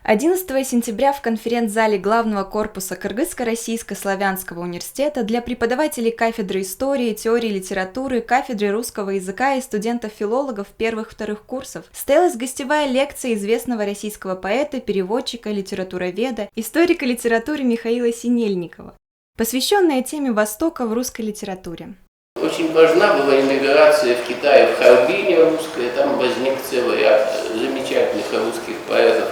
11 сентября в конференц-зале главного корпуса Кыргызско-Российско-Славянского университета для преподавателей кафедры истории, теории литературы, кафедры русского языка и студентов-филологов первых-вторых курсов состоялась гостевая лекция известного российского поэта, переводчика, литературоведа, историка литературы Михаила Синельникова, посвященная теме Востока в русской литературе. Очень важна была иммиграция в Китай, в Харбине русская, там возник целый ряд замечательных русских поэтов.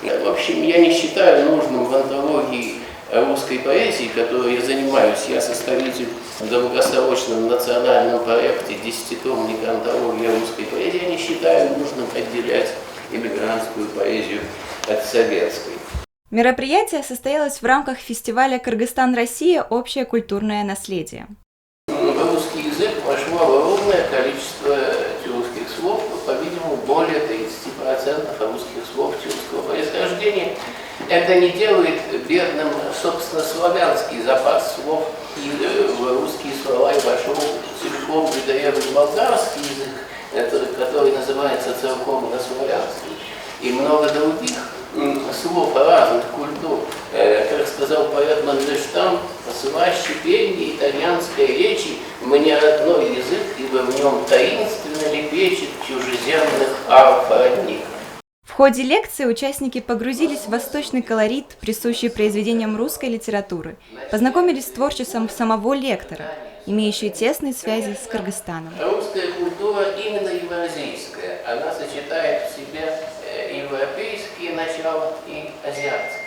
В общем, я не считаю нужным в антологии русской поэзии, которой я занимаюсь, я составитель в долгосрочном национальном проекте 10-томника антологии русской поэзии, я не считаю нужным отделять иммигрантскую поэзию от советской. Мероприятие состоялось в рамках фестиваля «Кыргызстан-Россия. Общее культурное наследие». В русский язык вошло огромное количество тюркских слов, по-видимому, более 30% русских слов тюркского происхождения. Это не делает бедным, собственно, славянский запас слов. И в русские слова вошел целиком юдоево-болгарский язык, который называется церковно-славянский. И много других слов разных культур, как сказал поэт Мандельштам, слаще пение итальянской речи, мне родной язык, ибо в нем таинственно лепечет чужеземных арф родник. В ходе лекции участники погрузились в восточный колорит, присущий произведениям русской литературы, познакомились с творчеством самого лектора, имеющей тесные связи с Кыргызстаном. Русская культура именно евразийская, она сочетает в себе европейские начала и азиатские.